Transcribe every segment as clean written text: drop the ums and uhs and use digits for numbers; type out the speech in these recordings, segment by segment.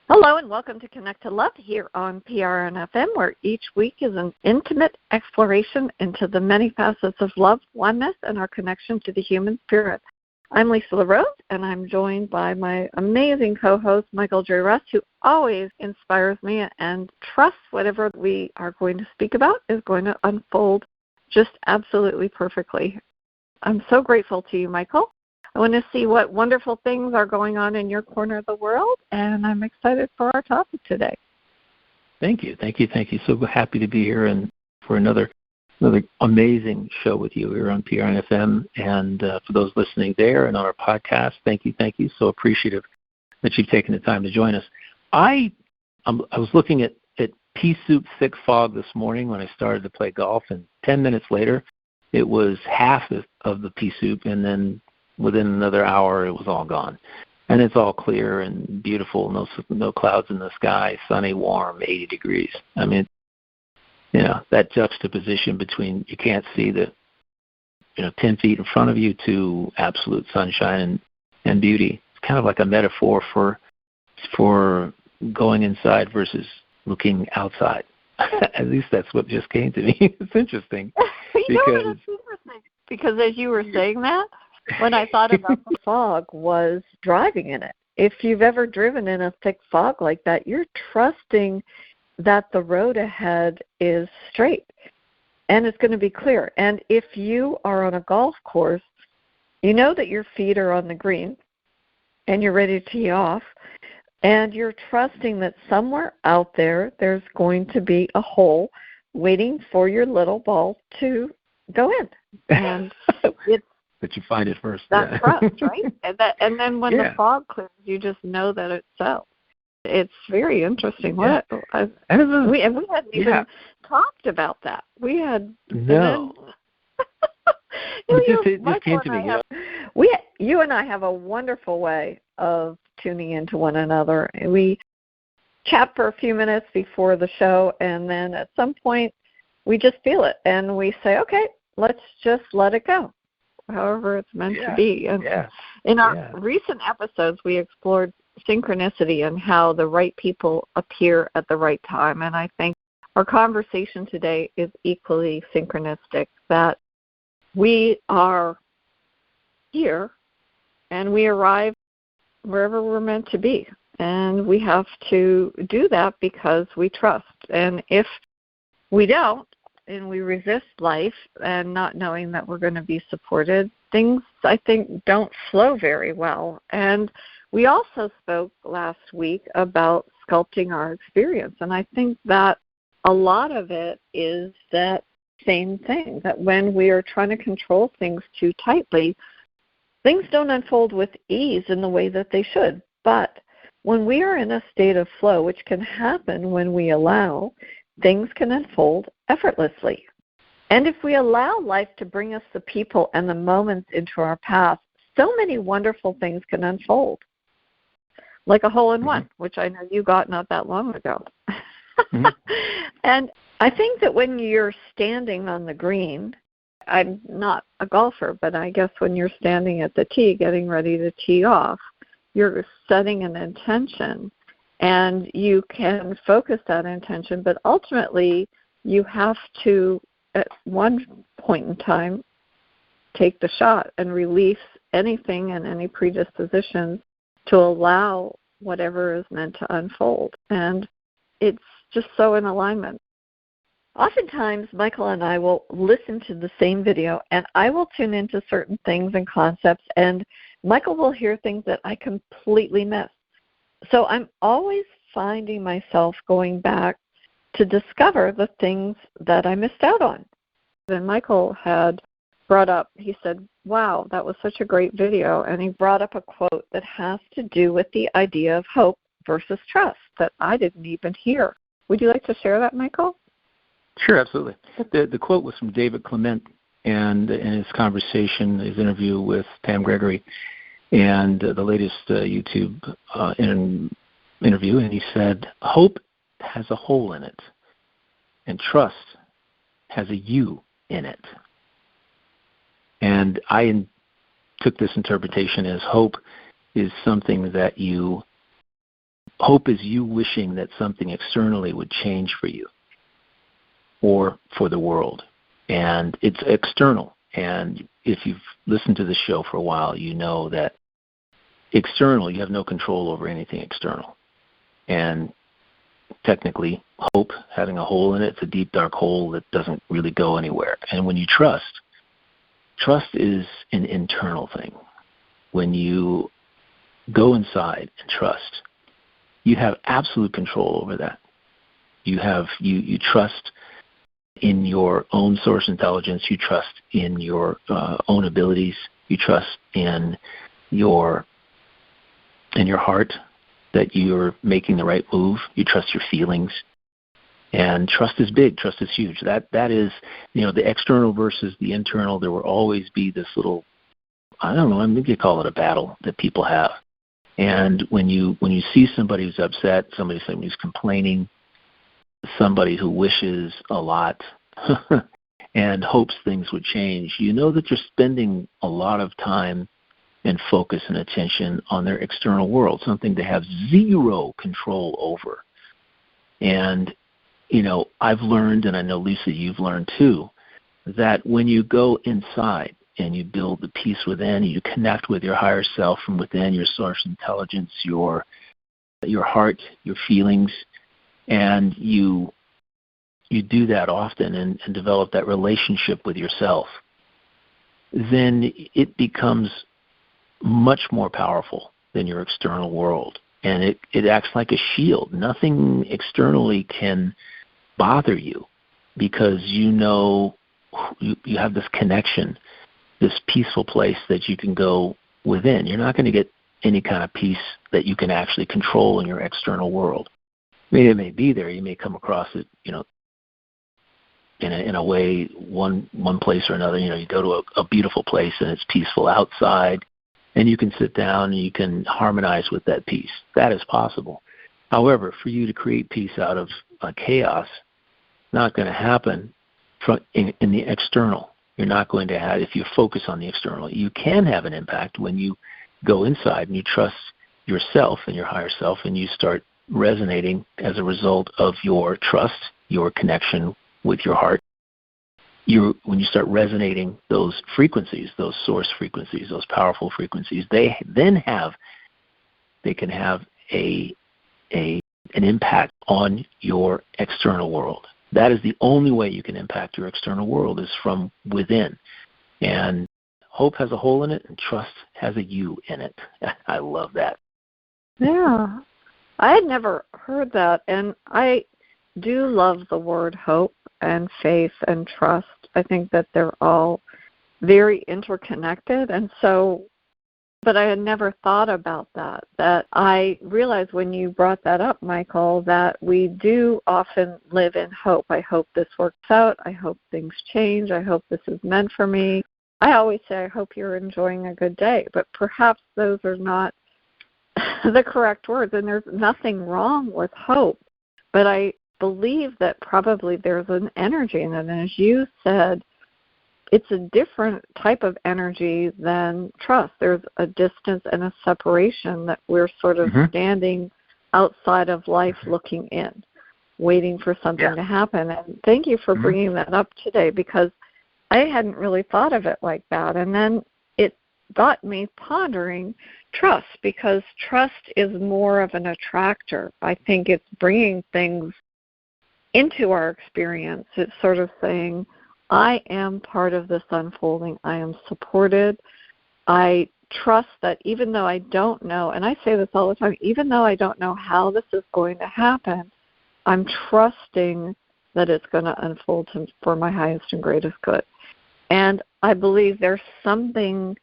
Hello and welcome to Connect to Love here on PRN-FM, where each week is an intimate exploration into the many facets of love, oneness, and our connection to the human spirit. I'm Lisa LeRose, and I'm joined by my amazing co-host, Michael J. Russ, who always inspires me and trusts whatever we are going to speak about is going to unfold just absolutely perfectly. I'm so grateful to you, Michael. I want to see what wonderful things are going on in your corner of the world, and I'm excited for our topic today. Thank you. So happy to be here and for another amazing show with you here on PRN-FM, and for those listening there and on our podcast, thank you. So appreciative that you've taken the time to join us. I was looking at pea soup thick fog this morning when I started to play golf, and 10 minutes later, it was half of the pea soup, and then within another hour, it was all gone. And it's all clear and beautiful, no clouds in the sky, sunny, warm, 80 degrees. I mean, that juxtaposition between you can't see the 10 feet in front of you to absolute sunshine and beauty. It's kind of like a metaphor for going inside versus looking outside. At least that's what just came to me. It's interesting. It's interesting because as you were saying that, when I thought about the fog was driving in it. If you've ever driven in a thick fog like that, you're trusting that the road ahead is straight and it's going to be clear. And if you are on a golf course, you know that your feet are on the green and you're ready to tee off, and you're trusting that somewhere out there's going to be a hole waiting for your little ball to go in. And it's that you find it first. That's trust, right? And then when the fog clears, you just know that it's so. It's very interesting. We hadn't even talked about that. We had no. It just came to me. You and I have a wonderful way of tuning into one another. We chat for a few minutes before the show, and then at some point we just feel it, and we say, okay, let's just let it go, however it's meant to be. And in our recent episodes, we explored synchronicity and how the right people appear at the right time. And I think our conversation today is equally synchronistic, that we are here and we arrive wherever we're meant to be. And we have to do that because we trust. And if we don't, and we resist life and not knowing that we're going to be supported, things, I think, don't flow very well. And we also spoke last week about sculpting our experience. And I think that a lot of it is that same thing, that when we are trying to control things too tightly, things don't unfold with ease in the way that they should. But when we are in a state of flow, which can happen when we allow, things can unfold effortlessly. And if we allow life to bring us the people and the moments into our path, so many wonderful things can unfold. Like a hole-in-one, which I know you got not that long ago. And I think that when you're standing on the green, I'm not a golfer, but I guess when you're standing at the tee getting ready to tee off, you're setting an intention. And you can focus that intention, but ultimately you have to, at one point in time, take the shot and release anything and any predispositions to allow whatever is meant to unfold. And it's just so in alignment. Oftentimes, Michael and I will listen to the same video, and I will tune into certain things and concepts, and Michael will hear things that I completely miss. So I'm always finding myself going back to discover the things that I missed out on. And Michael had brought up, he said, wow, that was such a great video. And he brought up a quote that has to do with the idea of hope versus trust that I didn't even hear. Would you like to share that, Michael? Sure, absolutely. The quote was from David Clement, and in his conversation, his interview with Pam Gregory, and the latest YouTube interview, and he said, hope has a hole in it, and trust has a U in it. And I took this interpretation as hope is something that you Hope is you wishing that something externally would change for you or for the world. And it's external. And if you've listened to the show for a while, you know that external, you have no control over anything external. And technically, hope, having a hole in it, it's a deep, dark hole that doesn't really go anywhere. And when you trust is an internal thing. When you go inside and trust, you have absolute control over that. You trust in your own source intelligence. You trust in your own abilities. You trust in your heart that you're making the right move. You trust your feelings. And trust is big. Trust is huge. That is, the external versus the internal. There will always be this little, I don't know, I think you call it a battle that people have. And when you see somebody who's upset, somebody who's complaining, somebody who wishes a lot and hopes things would change, you know that you're spending a lot of time and focus and attention on their external world, something they have zero control over. And, I've learned, and I know, Lisa, you've learned too, that when you go inside and you build the peace within, you connect with your higher self from within, your source intelligence, your heart, your feelings, and you do that often and develop that relationship with yourself, then it becomes much more powerful than your external world. And it acts like a shield. Nothing externally can bother you because you have this connection, this peaceful place that you can go within. You're not going to get any kind of peace that you can actually control in your external world. I mean, it may be there. You may come across it, in a way, one place or another. You go to a beautiful place and it's peaceful outside, and you can sit down and you can harmonize with that peace. That is possible. However, for you to create peace out of chaos, not going to happen in the external. You're not going to have, if you focus on the external. You can have an impact when you go inside and you trust yourself and your higher self, and you start resonating as a result of your trust, your connection with your heart. When you start resonating those frequencies, those source frequencies, those powerful frequencies, they can have an impact on your external world. That is the only way you can impact your external world, is from within. And hope has a hole in it, and trust has a U in it. I love that. Yeah. I had never heard that, and I do love the word hope and faith and trust. I think that they're all very interconnected, and so, but I had never thought about that I realized when you brought that up, Michael, that we do often live in hope. I hope this works out. I hope things change. I hope this is meant for me. I always say, I hope you're enjoying a good day, but perhaps those are not the correct words, and there's nothing wrong with hope. But I believe that probably there's an energy in it, and as you said, it's a different type of energy than trust. There's a distance and a separation that we're sort of standing outside of life looking in, waiting for something to happen. And thank you for bringing that up today, because I hadn't really thought of it like that. And then it got me pondering trust, because trust is more of an attractor. I think it's bringing things into our experience. It's sort of saying, I am part of this unfolding. I am supported. I trust that even though I don't know, and I say this all the time, even though I don't know how this is going to happen, I'm trusting that it's going to unfold for my highest and greatest good. And I believe there's something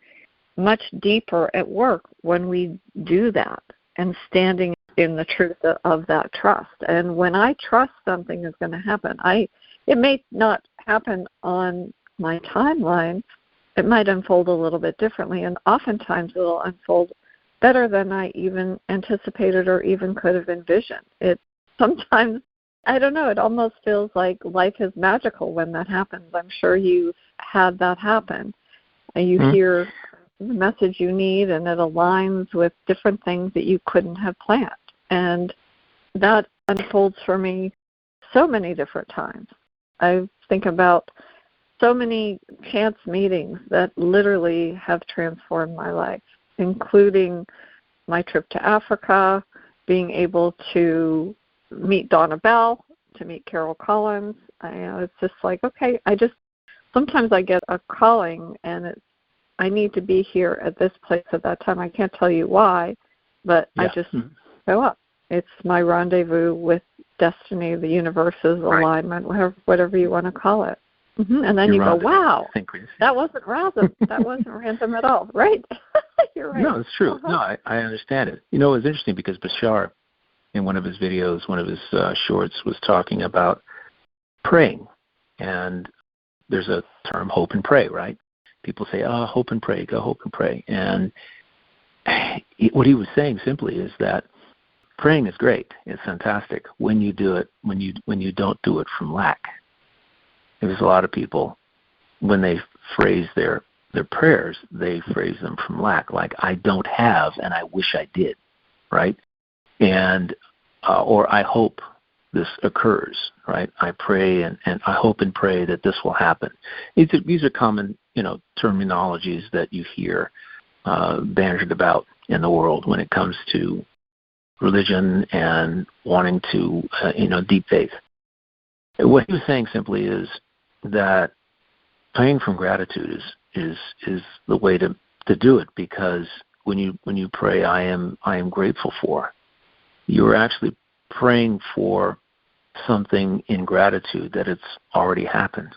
much deeper at work when we do that and standing in the truth of that trust. And when I trust something is going to happen, it may not happen on my timeline. It might unfold a little bit differently, and oftentimes it will unfold better than I even anticipated or even could have envisioned. It sometimes, I don't know, it almost feels like life is magical when that happens. I'm sure you've had that happen. You hear the message you need, and it aligns with different things that you couldn't have planned. And that unfolds for me so many different times. I think about so many chance meetings that literally have transformed my life, including my trip to Africa, being able to meet Donna Bell, to meet Carol Collins. It's just like, okay, sometimes I get a calling and I need to be here at this place at that time. I can't tell you why, but I just show up. It's my rendezvous with destiny, the universe's alignment, whatever you want to call it. And then you go, wow, that wasn't random. That wasn't random at all, right? You're right. No, it's true. No, I understand it. You know, it's interesting because Bashar, in one of his videos, one of his shorts, was talking about praying. And there's a term, hope and pray, right? People say, hope and pray, go hope and pray. And what he was saying simply is that praying is great. It's fantastic when you do it, when you don't do it from lack. There's a lot of people, when they phrase their prayers, they phrase them from lack, like I don't have and I wish I did, right? And or I hope this occurs, right? I pray and I hope and pray that this will happen. These are common, terminologies that you hear bandied about in the world when it comes to religion and wanting to, deep faith. What he was saying simply is that praying from gratitude is the way to do it, because when you pray, I am grateful for, you're actually praying for something in gratitude that it's already happened.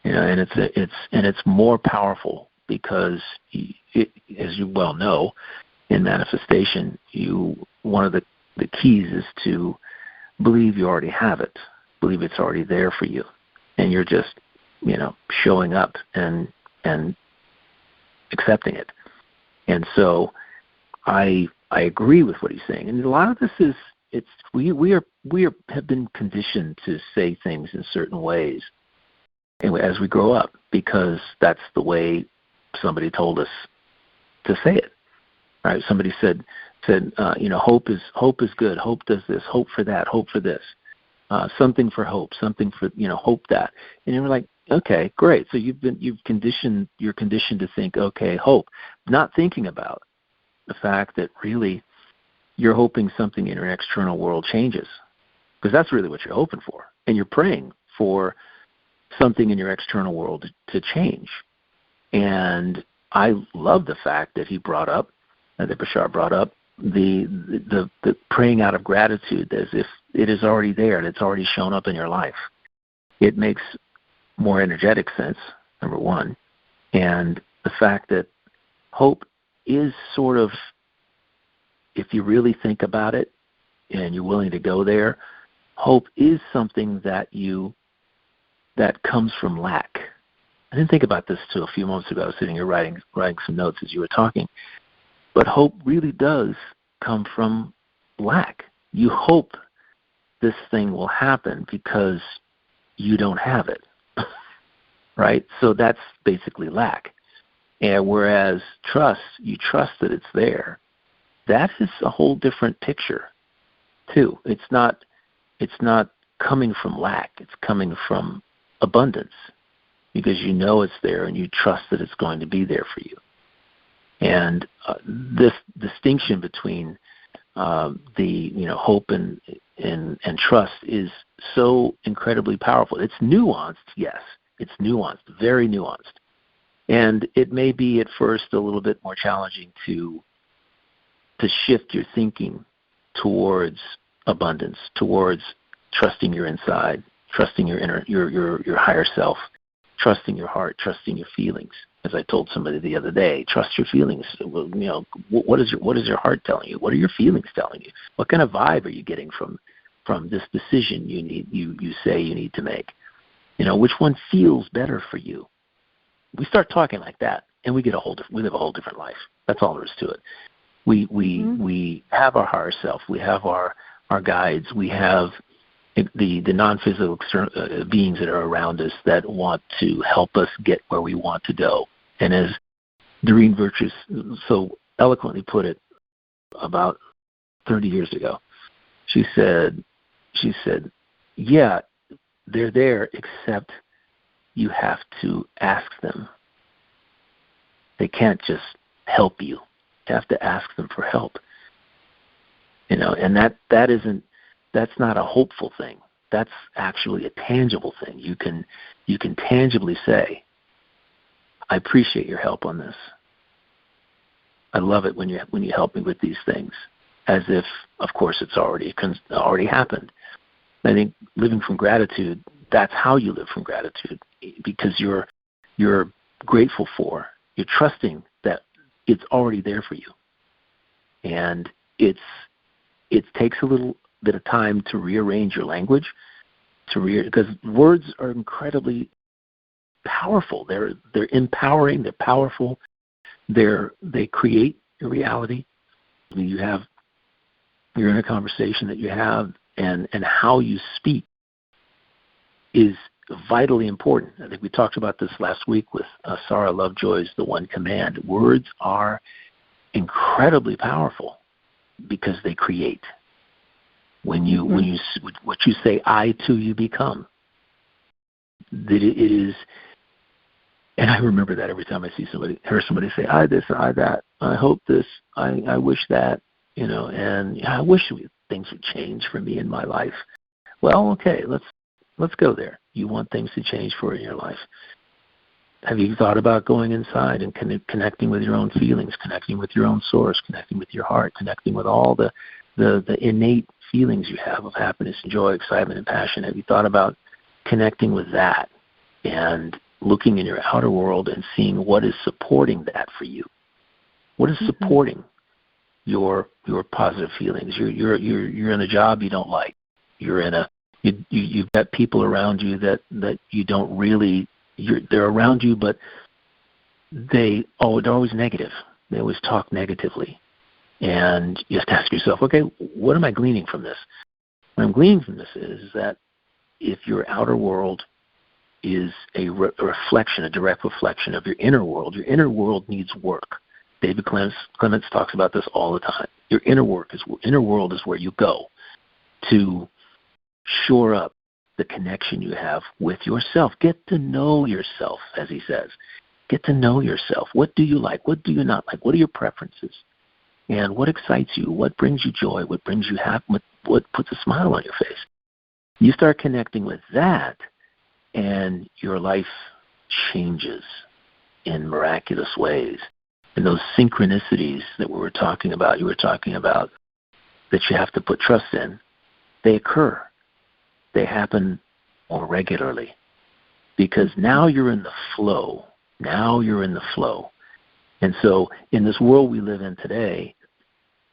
And it's more powerful because, as you well know, in manifestation, one of the keys is to believe you already have it, believe it's already there for you, and you're just showing up and accepting it. And so I agree with what he's saying. And a lot of this is we have been conditioned to say things in certain ways as we grow up, because that's the way somebody told us to say it. Right? Somebody said, hope is good. Hope does this. Hope for that. Hope for this. Something for hope. Something for hope that. And you're like, okay, great. So you're conditioned to think, okay, hope, not thinking about the fact that really you're hoping something in your external world changes, because that's really what you're hoping for, and you're praying for something in your external world to change. And I love the fact that he brought up, that Bashar brought up, the praying out of gratitude as if it is already there and it's already shown up in your life. It makes more energetic sense, number one. And the fact that hope is sort of, if you really think about it and you're willing to go there, hope is something that comes from lack. I didn't think about this till a few moments ago. I was sitting here writing some notes as you were talking. But hope really does come from lack. You hope this thing will happen because you don't have it, right? So that's basically lack. And whereas you trust that it's there, that is a whole different picture, too. It's not coming from lack. It's coming from abundance, because you know it's there and you trust that it's going to be there for you. And this distinction between hope and trust is so incredibly powerful. It's nuanced, yes. It's nuanced, very nuanced. And it may be at first a little bit more challenging to shift your thinking towards abundance, towards trusting your inside, trusting your inner, your higher self, trusting your heart, trusting your feelings. As I told somebody the other day, trust your feelings. What is your heart telling you? What are your feelings telling you? What kind of vibe are you getting from this decision you say you need to make? Which one feels better for you? We start talking like that, and we live a whole different life. That's all there is to it. We have our higher self. We have our guides. We have the non-physical beings that are around us that want to help us get where we want to go. And as Doreen Virtue so eloquently put it about 30 years ago. She said, yeah, they're there, except you have to ask them. They can't just help you. You have to ask them for help. And that's not a hopeful thing. That's actually a tangible thing. You can tangibly say, I appreciate your help on this. I love it when you help me with these things, as if, of course, it's already happened. I think living from gratitude, that's how you live from gratitude, because you're grateful for, you're trusting that it's already there for you. And it takes a little bit of time to rearrange your language, because words are incredibly powerful. They're empowering. They're powerful. They create your reality. You're in a conversation that you have, and how you speak is vitally important. I think we talked about this last week with Sarah Lovejoy's The One Command. Words are incredibly powerful because they create. When what you say, I too you become. That it is, and I remember that every time I hear somebody say, I this, I that, I hope this, I wish that, and I wish things would change for me in my life. Well, okay, let's go there. You want things to change for you in your life. Have you thought about going inside and connecting with your own feelings, connecting with your own source, connecting with your heart, connecting with all the innate feelings you have of happiness, joy, excitement, and passion? Have you thought about connecting with that and looking in your outer world and seeing what is supporting that for you? What is supporting your positive feelings? You're in a job you don't like. You've got people around you that you don't really. They're around you, but they're always negative. They always talk negatively, and you have to ask yourself, okay, what am I gleaning from this? What I'm gleaning from this is that if your outer world is a reflection, a direct reflection of your inner world needs work. David Clements talks about this all the time. Your inner world is where you go to shore up the connection you have with yourself. Get to know yourself, as he says. Get to know yourself. What do you like? What do you not like? What are your preferences? And what excites you? What brings you joy? What brings you happiness? What puts a smile on your face? You start connecting with that, and your life changes in miraculous ways. And those synchronicities that you were talking about, that you have to put trust in, they occur. They happen more regularly because now you're in the flow. And so in this world we live in today,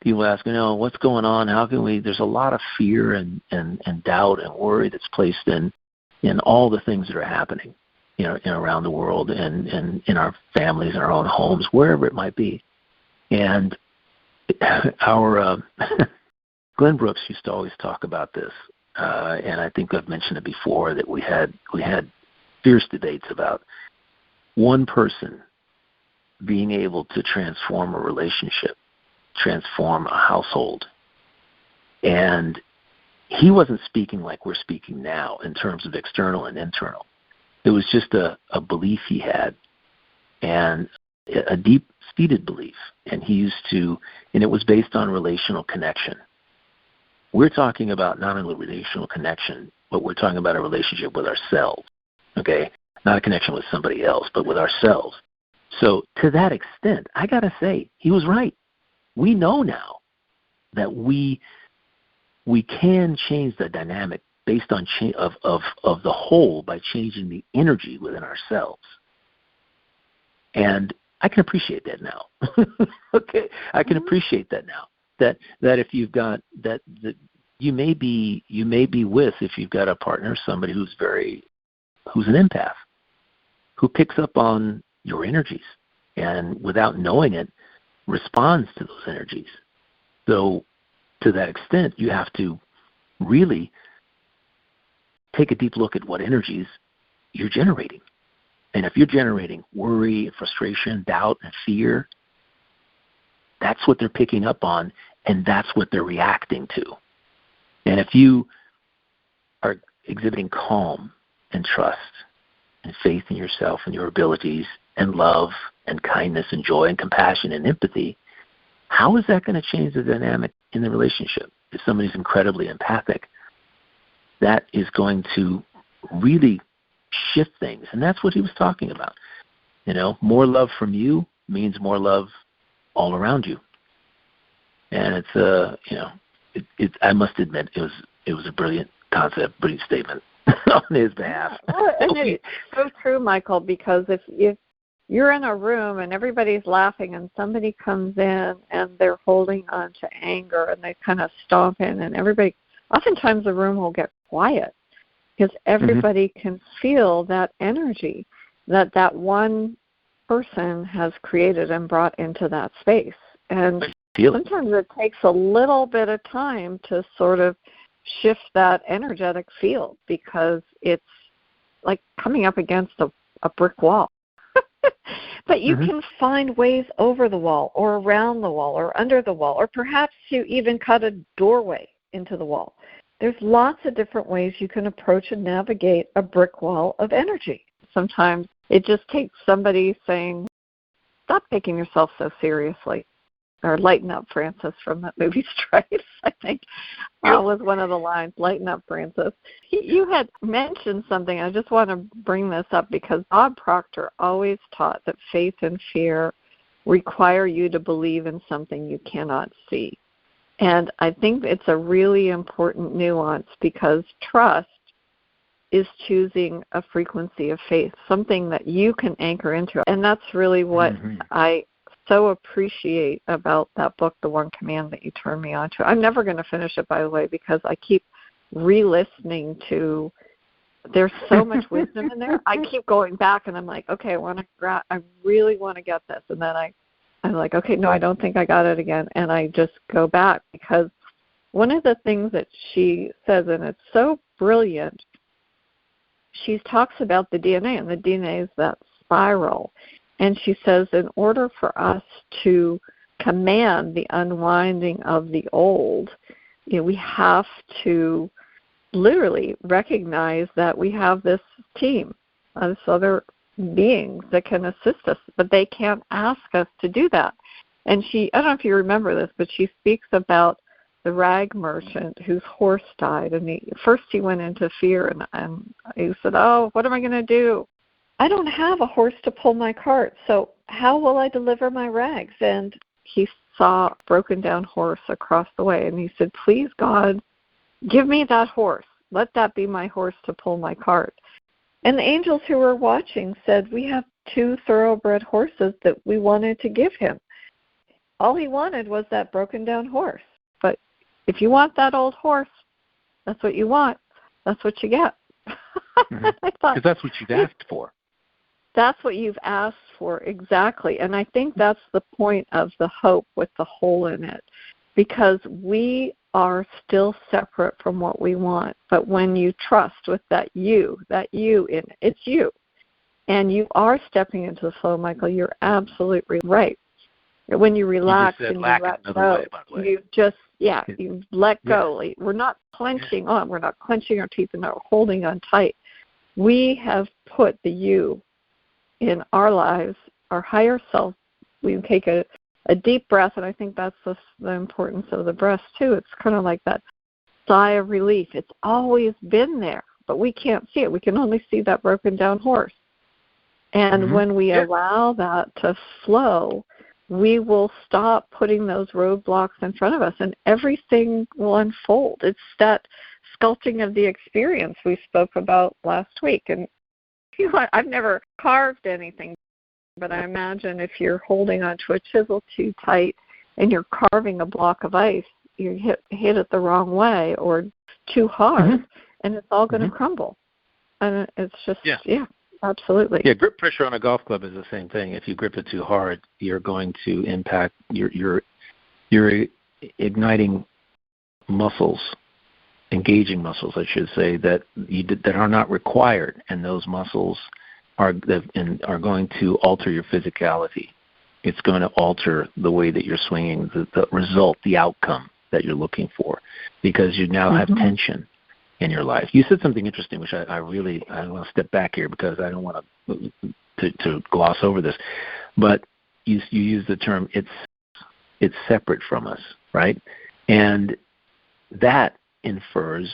people ask, what's going on? How can we? There's a lot of fear and doubt and worry that's placed in all the things that are happening, around the world and in our families, in our own homes, wherever it might be. And our Glenn Brooks used to always talk about this, and I think I've mentioned it before, that we had fierce debates about one person being able to transform a relationship, transform a household. And he wasn't speaking like we're speaking now in terms of external and internal. It was just a belief he had, and a deep-seated belief. And it was based on relational connection. We're talking about not only relational connection, but we're talking about a relationship with ourselves, okay? Not a connection with somebody else, but with ourselves. So to that extent, I got to say, he was right. We know now that we can change the dynamic based on of the whole by changing the energy within ourselves. And I can appreciate that now. Okay, I can appreciate that now. That if you've got that you may be with, if you've got a partner, somebody who's an empath, who picks up on your energies and without knowing it responds to those energies. So to that extent, you have to really take a deep look at what energies you're generating. And if you're generating worry, frustration, doubt, and fear, that's what they're picking up on, and that's what they're reacting to. And if you are exhibiting calm and trust and faith in yourself and your abilities and love and kindness and joy and compassion and empathy, how is that going to change the dynamic in the relationship? If somebody's incredibly empathic, that is going to really shift things. And that's what he was talking about. More love from you means more love all around you. And it's I must admit, it was a brilliant concept, brilliant statement on his behalf. And it's so true, Michael, because if you're in a room and everybody's laughing and somebody comes in and they're holding on to anger and they kind of stomp in, and oftentimes the room will get quiet because everybody can feel that energy that one person has created and brought into that space. And sometimes it takes a little bit of time to sort of shift that energetic field because it's like coming up against a brick wall. But you can find ways over the wall or around the wall or under the wall, or perhaps you even cut a doorway into the wall. There's lots of different ways you can approach and navigate a brick wall of energy. Sometimes it just takes somebody saying, stop taking yourself so seriously. Or lighten up, Francis, from that movie Stripes, I think. Was one of the lines, lighten up, Francis. You had mentioned something. I just want to bring this up because Bob Proctor always taught that faith and fear require you to believe in something you cannot see. And I think it's a really important nuance because trust is choosing a frequency of faith, something that you can anchor into. And that's really what I so appreciate about that book, The One Command, that you turned me on to. I'm never going to finish it, by the way, because I keep re-listening to, there's so much wisdom in there. I keep going back and I'm like, okay, I really want to get this. And then I'm like, okay, no, I don't think I got it again. And I just go back because one of the things that she says, and it's so brilliant, she talks about the DNA, and the DNA is that spiral. And she says in order for us to command the unwinding of the old, we have to literally recognize that we have this team, this other beings that can assist us, but they can't ask us to do that. And I don't know if you remember this, but she speaks about the rag merchant whose horse died. And first he went into fear, and he said, oh, what am I going to do? I don't have a horse to pull my cart, so how will I deliver my rags? And he saw a broken down horse across the way, and he said, please, God, give me that horse. Let that be my horse to pull my cart. And the angels who were watching said, we have 2 thoroughbred horses that we wanted to give him. All he wanted was that broken down horse. But if you want that old horse, that's what you want. That's what you get. Because that's what you've asked for. That's what you've asked for, exactly. And I think that's the point of the hope with the hole in it, because we are still separate from what we want. But when you trust with that you in it, it's you. And you are stepping into the flow, Michael. You're absolutely right. When you relax and you let go, you just, you let go. Yeah. We're not clenching on. We're not clenching our teeth and not holding on tight. We have put the you in our lives, our higher self. We take a deep breath, and I think that's the importance of the breath, too. It's kind of like that sigh of relief. It's always been there, but we can't see it. We can only see that broken down horse. And when we allow that to flow, we will stop putting those roadblocks in front of us, and everything will unfold. It's that sculpting of the experience we spoke about last week. And I've never carved anything, but I imagine if you're holding onto a chisel too tight and you're carving a block of ice, you hit it the wrong way or too hard, and it's all going to crumble. And it's just, absolutely. Yeah, grip pressure on a golf club is the same thing. If you grip it too hard, you're going to impact, you're igniting muscles, engaging muscles, I should say, that are not required, and those muscles are going to alter your physicality. It's going to alter the way that you're swinging, the result, the outcome that you're looking for, because you now have tension in your life. You said something interesting, which I want to step back here because I don't want to gloss over this. But you use the term, it's separate from us, right? And that infers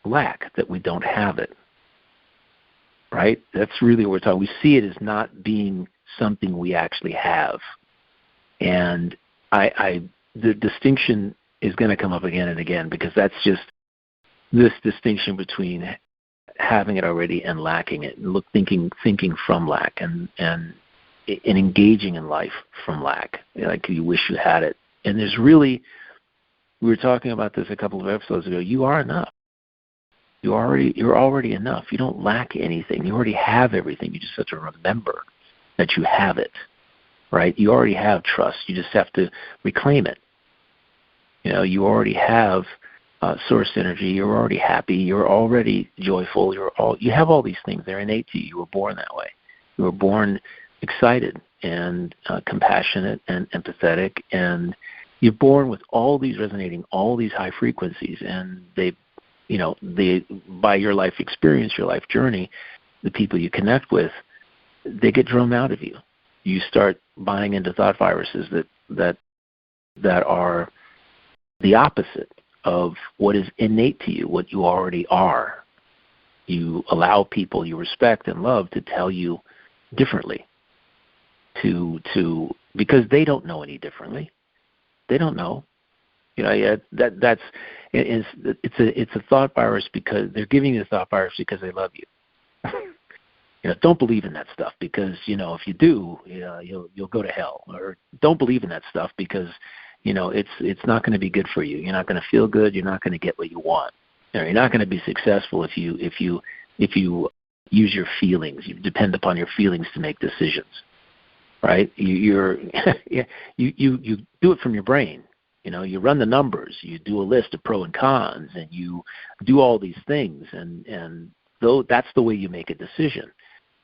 lack, that we don't have it, right? That's really what we're talking. We see it as not being something we actually have. And the distinction is going to come up again and again, because that's just this distinction between having it already and lacking it, and thinking from lack, and engaging in life from lack, like you wish you had it. And there's really, we were talking about this a couple of episodes ago, you are enough. You're already enough. You don't lack anything. You already have everything. You just have to remember that you have it, right? You already have trust. You just have to reclaim it. You already have source energy. You're already happy. You're already joyful. You have all these things. They're innate to you. You were born that way. You were born excited and compassionate and empathetic, and you're born with all these resonating, all these high frequencies, and they by your life experience, your life journey, the people you connect with, they get drummed out of you. You start buying into thought viruses that are the opposite of what is innate to you, what you already are. You allow people you respect and love to tell you differently, because they don't know any differently. They don't know. It's a thought virus, because they're giving you the thought virus because they love you. Don't believe in that stuff, because if you do, you'll go to hell. Or don't believe in that stuff because it's not going to be good for you. You're not going to feel good. You're not going to get what you want. You're not going to be successful if you use your feelings. You depend upon your feelings to make decisions, right? You do it from your brain. You run the numbers. You do a list of pro and cons, and you do all these things, and though that's the way you make a decision.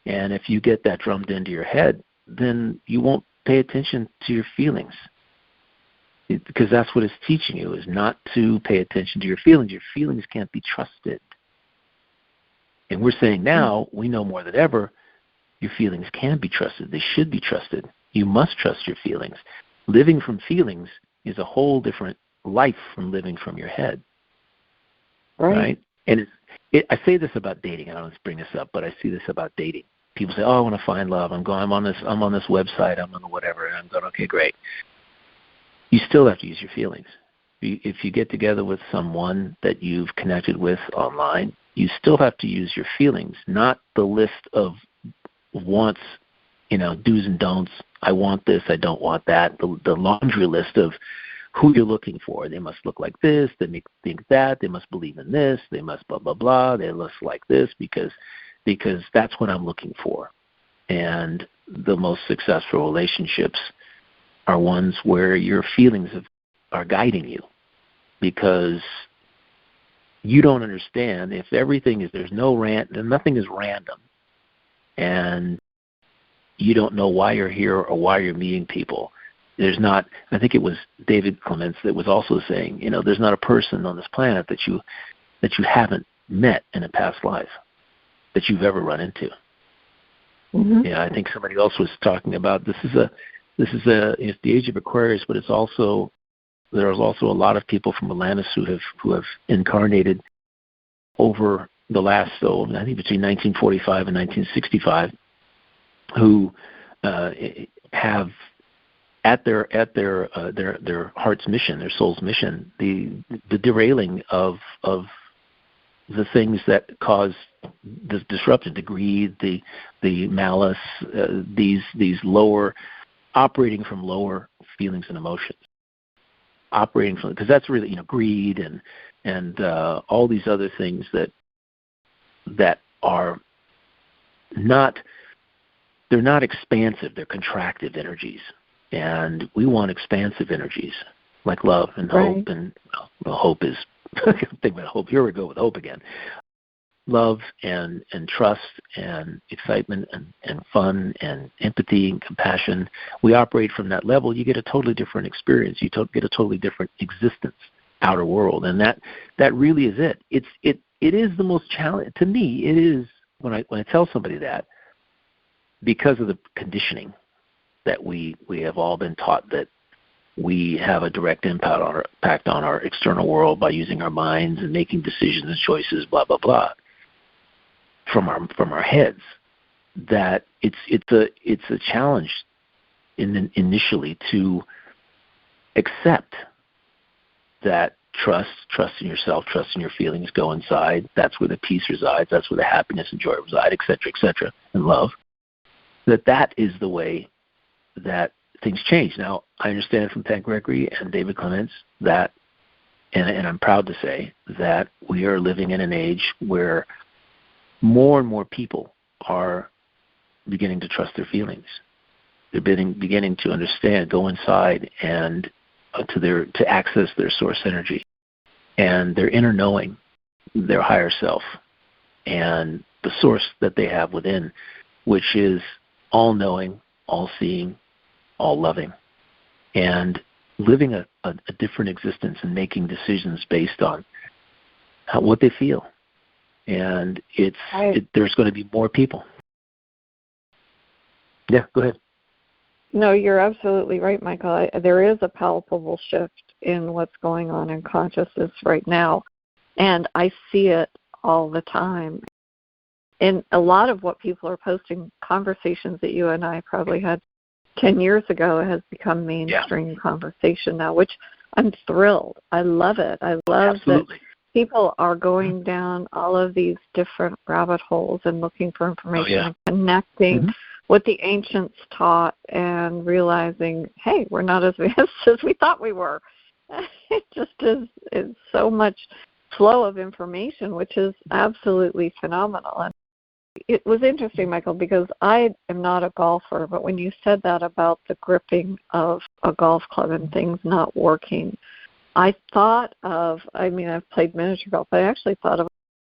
And if you get that drummed into your head, then you won't pay attention to your feelings, because that's what it's teaching you, is not to pay attention to your feelings. Your feelings can't be trusted. And we're saying now, we know more than ever, your feelings can be trusted. They should be trusted. You must trust your feelings. Living from feelings is a whole different life from living from your head. Right? And I say this about dating. I don't want to bring this up, but I see this about dating. People say, "Oh, I want to find love. I'm on this website. I'm on whatever." And I'm going, "Okay, great." You still have to use your feelings. If you get together with someone that you've connected with online, you still have to use your feelings, not the list of wants, do's and don'ts. I want this, I don't want that. The laundry list of who you're looking for. They must look like this. They think that. They must believe in this. They must blah, blah, blah. They must like this because that's what I'm looking for. And the most successful relationships are ones where your feelings are guiding you, because you don't understand if everything is, nothing is random, and you don't know why you're here or why you're meeting people. There's not, I think it was David Clements that was also saying, there's not a person on this planet that you haven't met in a past life, that you've ever run into. Mm-hmm. Yeah, I think somebody else was talking about it's the age of Aquarius, but there's also a lot of people from Atlantis who have incarnated over the last, I think between 1945 and 1965, who have at their heart's mission, their soul's mission, the derailing of the things that cause the disruption, the greed, the malice, these lower, operating from lower feelings and emotions, because that's really greed and all these other things that are not, they're not expansive, they're contractive energies. And we want expansive energies like love and hope. And hope is, think about hope. Here we go with hope again. love and trust and excitement and fun and empathy and compassion, we operate from that level, you get a totally different experience. You get a totally different existence, outer world. And that really is it. It is the most challenge to me. It is when I tell somebody that, because of the conditioning that we have all been taught, that we have a direct impact on our external world by using our minds and making decisions and choices, blah blah blah, from our heads. That it's a challenge initially to accept that trust in yourself, trust in your feelings, go inside. That's where the peace resides. That's where the happiness and joy reside, etc., and love. That is the way that things change. Now, I understand from Pat Gregory and David Clements that, and I'm proud to say, that we are living in an age where more and more people are beginning to trust their feelings. They're beginning to understand, go inside, and to access their source energy and their inner knowing, their higher self, and the source that they have within, which is all-knowing, all-seeing, all-loving, and living a different existence and making decisions based on what they feel. And there's going to be more people. Yeah, go ahead. No, you're absolutely right, Michael. There is a palpable shift in what's going on in consciousness right now, and I see it all the time. And a lot of what people are posting, conversations that you and I probably had 10 years ago, has become mainstream conversation now, which I'm thrilled. I love it. I love that people are going down all of these different rabbit holes and looking for information and connecting what the ancients taught and realizing, hey, we're not as advanced as we thought we were. It just is so much flow of information, which is absolutely phenomenal. And it was interesting, Michael, because I am not a golfer, but when you said that about the gripping of a golf club and things not working, I thought of, I've played miniature golf, but I actually thought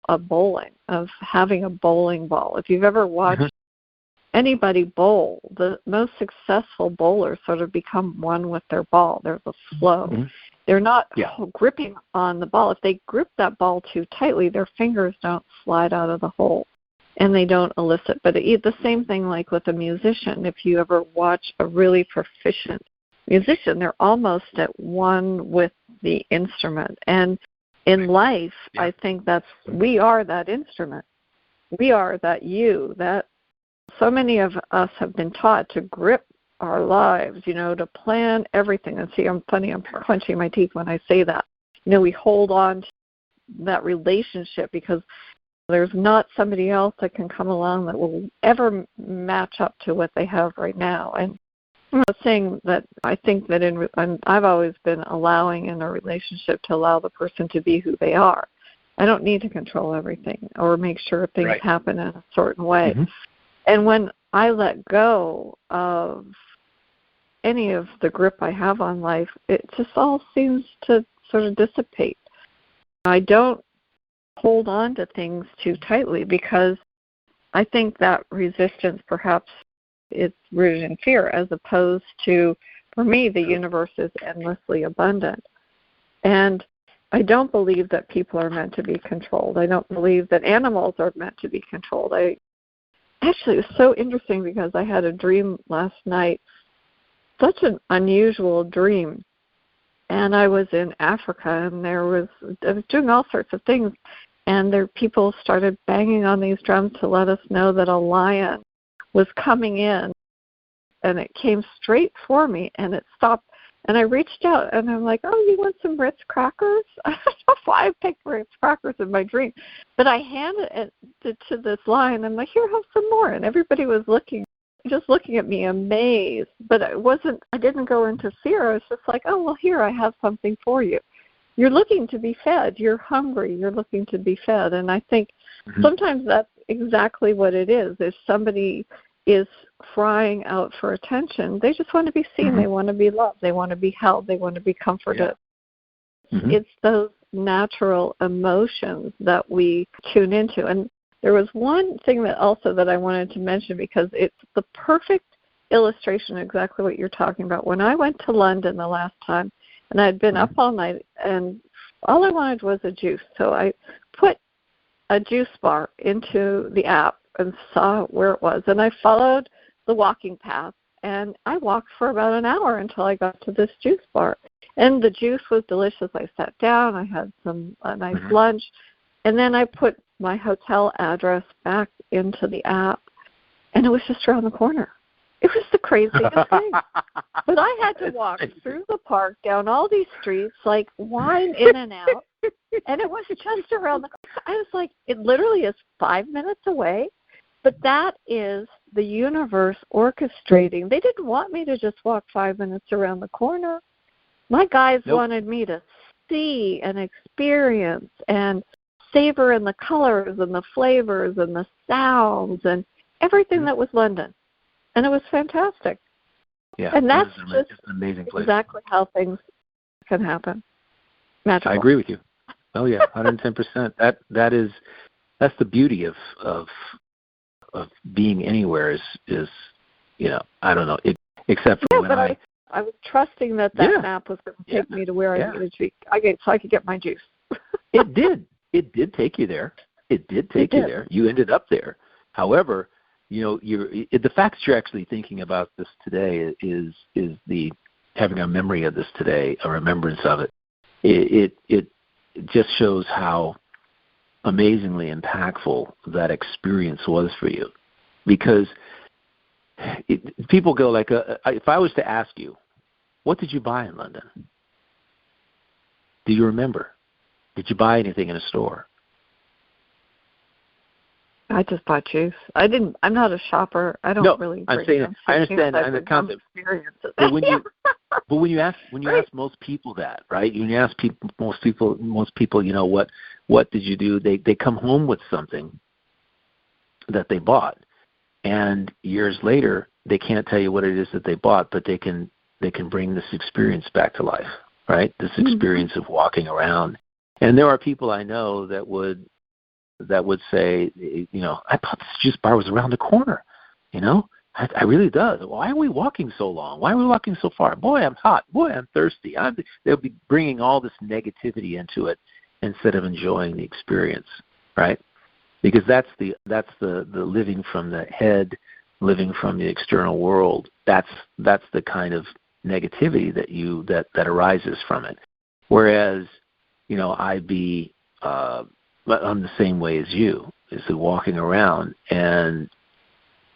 of bowling, of having a bowling ball. If you've ever watched anybody bowl, the most successful bowlers sort of become one with their ball. There's a flow. They're not gripping on the ball. If they grip that ball too tightly, their fingers don't slide out of the hole and they don't elicit. But the same thing like with a musician. If you ever watch a really proficient musician, they're almost at one with the instrument. And in life, I think we are that instrument. We are that that so many of us have been taught to grip our lives, to plan everything. And see, I'm clenching my teeth when I say that. We hold on to that relationship because there's not somebody else that can come along that will ever match up to what they have right now. And I'm not saying that I think that I've always been allowing in a relationship to allow the person to be who they are. I don't need to control everything or make sure things happen in a certain way. And when I let go of any of the grip I have on life, it just all seems to sort of dissipate. I don't hold on to things too tightly because I think that resistance perhaps is rooted in fear, as opposed to, for me, the universe is endlessly abundant. And I don't believe that people are meant to be controlled. I don't believe that animals are meant to be controlled. Actually, it was so interesting because I had a dream last night, such an unusual dream. And I was in Africa, and I was doing all sorts of things, and people started banging on these drums to let us know that a lion was coming in, and it came straight for me, and it stopped. And I reached out, and I'm like, oh, you want some Ritz crackers? I don't know why I picked Ritz crackers in my dream. But I handed it to this lion. I'm like, here, have some more. And everybody was just looking at me amazed. But I didn't go into fear. I was just like, oh, well, here, I have something for you. You're looking to be fed. You're hungry. You're looking to be fed. And I think sometimes that's exactly what it is. If somebody is crying out for attention, they just want to be seen. They want to be loved. They want to be held. They want to be comforted. It's those natural emotions that we tune into. And there was one thing that I wanted to mention, because it's the perfect illustration of exactly what you're talking about. When I went to London the last time, and I had been up all night, and all I wanted was a juice. So I put a juice bar into the app and saw where it was, and I followed the walking path, and I walked for about an hour until I got to this juice bar. And the juice was delicious. I sat down, I had a nice lunch, and then I put my hotel address back into the app, and it was just around the corner. It was the craziest thing. But I had to walk through the park, down all these streets, like wind in and out, and it was just around the corner. I was like, it literally is 5 minutes away, but that is the universe orchestrating. They didn't want me to just walk 5 minutes around the corner. My guides wanted me to see and experience and savor in the colors and the flavors and the sounds and everything that was London. And it was fantastic. Yeah, and that's just an amazing place. Exactly how things can happen. Magical. I agree with you. Oh yeah, 110%. That's the beauty of being anywhere is I don't know, except for when I was trusting that map was going to take me to where I needed to be. So I could get my juice. It did. It did take you there. It did take you there. You ended up there. However, the fact that you're actually thinking about this today is the having a memory of this today, a remembrance of it. It just shows how amazingly impactful that experience was for you, because people go like, if I was to ask you, what did you buy in London? Do you remember? Did you buy anything in a store? I just bought juice. I'm not a shopper. I don't really. I'm saying I understand the concept. But when you ask most people that, right? When you ask most people, what did you do? They come home with something that they bought, and years later they can't tell you what it is that they bought, but they can bring this experience back to life, right? This experience of walking around. And there are people I know that would say, I thought this juice bar was around the corner. I really does. Why are we walking so long? Why are we walking so far? Boy, I'm hot. Boy, I'm thirsty. They'll be bringing all this negativity into it instead of enjoying the experience, right? Because that's the living from the head, living from the external world. That's the kind of negativity that arises from it. Whereas, I'd be I'm the same way as you, is walking around and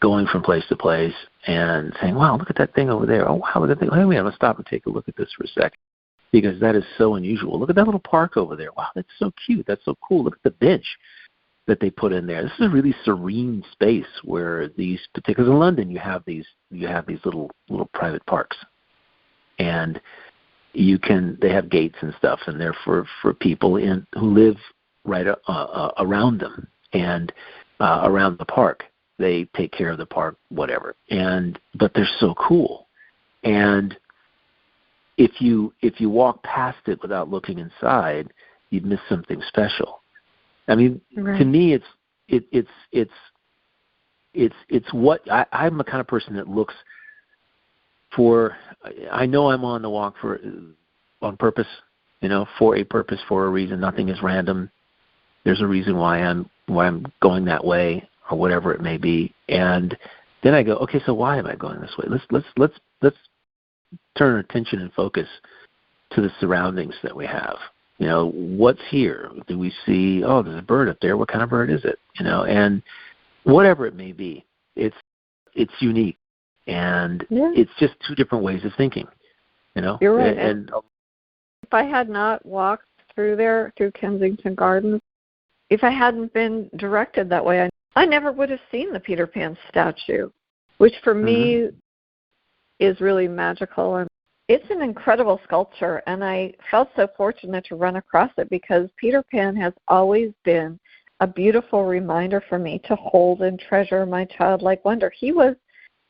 going from place to place and saying, wow, look at that thing over there. Oh, wow, look at that thing. Hey, I'm going to stop and take a look at this for a second, because that is so unusual. Look at that little park over there. Wow, that's so cute. That's so cool. Look at the bench that they put in there. This is a really serene space where because in London you have these little private parks, and they have gates and stuff, and they're for people who live right around them and around the park. They take care of the park, whatever. But they're so cool. And if you walk past it without looking inside, you'd miss something special. I mean, to me, it's what I'm the kind of person that looks for. I know I'm on the walk on purpose, for a purpose, for a reason. Nothing is random. There's a reason why I'm going that way, or whatever it may be. And then I go, okay, so why am I going this way? Let's turn our attention and focus to the surroundings that we have. What's here? Do we see, oh, there's a bird up there. What kind of bird is it? And whatever it may be, it's unique. And it's just two different ways of thinking, You're right. And if I had not walked through Kensington Gardens, if I hadn't been directed that way, I never would have seen the Peter Pan statue, which for me is really magical. And it's an incredible sculpture, and I felt so fortunate to run across it, because Peter Pan has always been a beautiful reminder for me to hold and treasure my childlike wonder. He was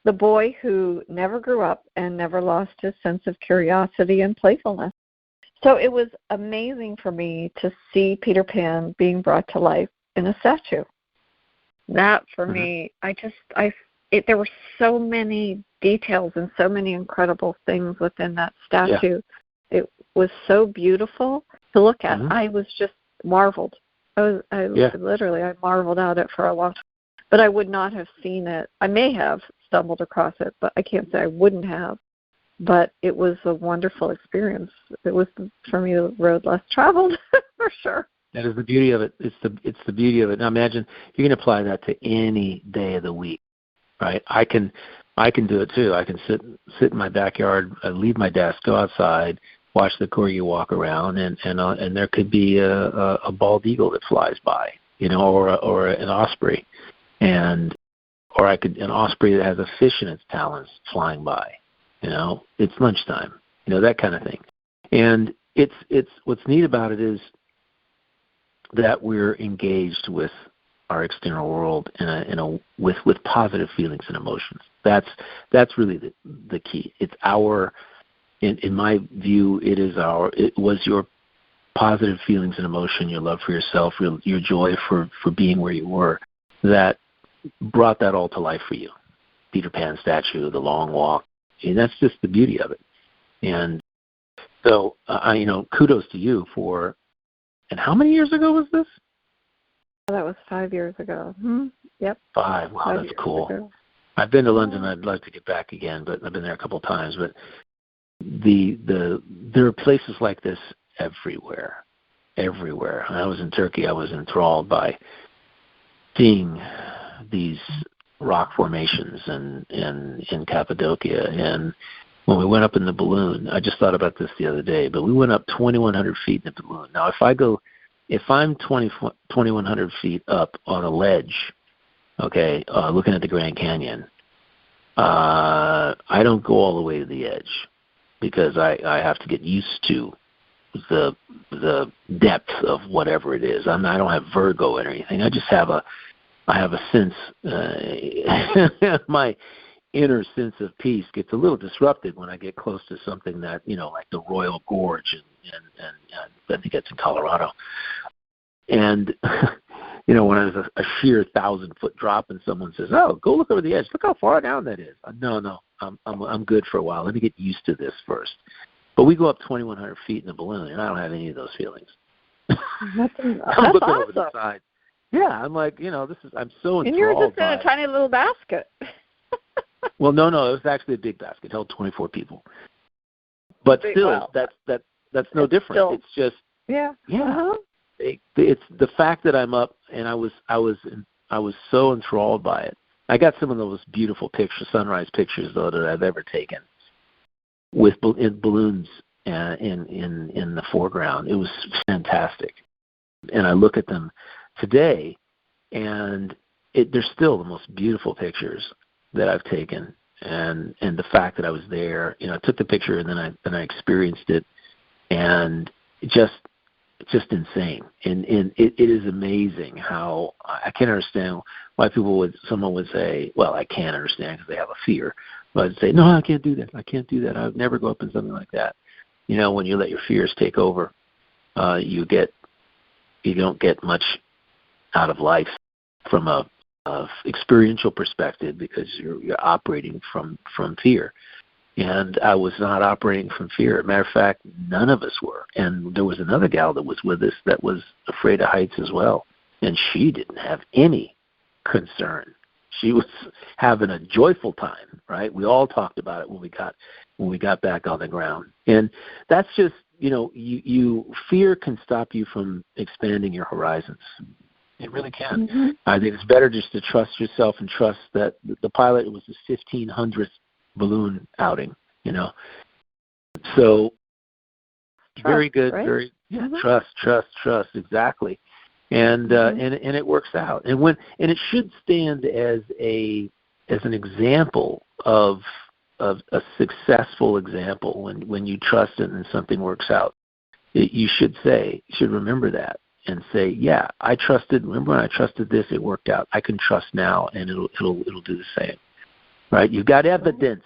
the boy who never grew up and never lost his sense of curiosity and playfulness. So it was amazing for me to see Peter Pan being brought to life in a statue. that for me, there were so many details and so many incredible things within that statue. Yeah. It was so beautiful to look at. I was just marveled. I marveled at it for a long time. But I would not have seen it. I may have stumbled across it, but I can't say I wouldn't have. But it was a wonderful experience. It was, for me, the road less traveled, for sure. That is the beauty of it. It's the beauty of it. Now imagine you can apply that to any day of the week, right? I can do it too. I can sit in my backyard, leave my desk, go outside, watch the corgi walk around, and there could be a bald eagle that flies by, or an osprey, or an osprey that has a fish in its talons flying by. It's lunchtime, that kind of thing. And it's what's neat about it is that we're engaged with our external world with positive feelings and emotions. That's really the key. It's in my view, it was your positive feelings and emotion, your love for yourself, your joy for being where you were, that brought that all to life for you. Peter Pan statue, the long walk. And that's just the beauty of it. And so, kudos to you for, and how many years ago was this? That was 5 years ago. Yep. 5. Wow, that's cool. Ago. I've been to London. I'd like to get back again, but I've been there a couple of times. But there are places like this everywhere. Everywhere. When I was in Turkey, I was enthralled by seeing these rock formations in Cappadocia. And when we went up in the balloon, I just thought about this the other day, but we went up 2,100 feet in the balloon. Now, if I'm 2,100 feet up on a ledge, looking at the Grand Canyon, I don't go all the way to the edge because I have to get used to the depth of whatever it is. I don't have vertigo or anything. I just have a sense, my inner sense of peace gets a little disrupted when I get close to something that, like the Royal Gorge, and I think that's in Colorado. And, when I was a sheer 1,000-foot drop and someone says, "Oh, go look over the edge. Look how far down that is." No, I'm good for a while. Let me get used to this first. But we go up 2,100 feet in the balloon, and I don't have any of those feelings. That's I'm looking awesome. over the side. Yeah, I'm like, I'm so enthralled. And you're just in a tiny little basket. Well, no, it was actually a big basket. It held 24 people. But still, that's no different. Still, it's just Uh-huh. It's the fact that I'm up, and I was so enthralled by it. I got some of those beautiful sunrise pictures though that I've ever taken with balloons in the foreground. It was fantastic, and I look at them today, and they're still the most beautiful pictures that I've taken. And the fact that I was there, I took the picture and then I experienced it, and just insane. And it is amazing how I can't understand why someone would say, well, I can't understand because they have a fear. But I'd say, no, I can't do that. I would never go up in something like that. When you let your fears take over, you don't get much out of life from a experiential perspective because you're operating from fear. And I was not operating from fear. As a matter of fact, none of us were. And there was another gal that was with us that was afraid of heights as well, and she didn't have any concern. She was having a joyful time, right? We all talked about it when we got back on the ground. And that's just, fear can stop you from expanding your horizons. It really can. Mm-hmm. I think it's better just to trust yourself and trust that the pilot was his 1,500th balloon outing, So trust, very good, right? Trust, exactly. And and it works out. And it should stand as an example of a successful example when you trust it and something works out. You should remember that and say, yeah, I trusted. Remember when I trusted this, it worked out. I can trust now, and it'll do the same. Right? You've got evidence.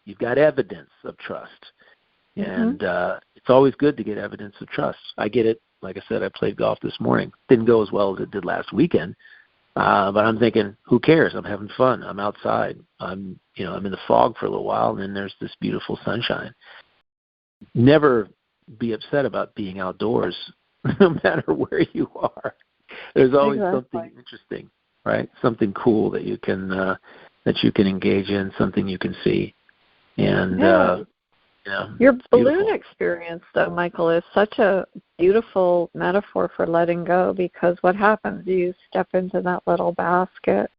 You've got evidence of trust. And it's always good to get evidence of trust. I get it. Like I said, I played golf this morning. Didn't go as well as it did last weekend, But I'm thinking, who cares? I'm having fun. I'm outside. I'm in the fog for a little while, and then there's this beautiful sunshine. Never be upset about being outdoors, no matter where you are. There's always something interesting, right? Something cool that you can engage in, something you can see, and your balloon experience, though, Michael, is such a beautiful metaphor for letting go, because what happens? You step into that little basket,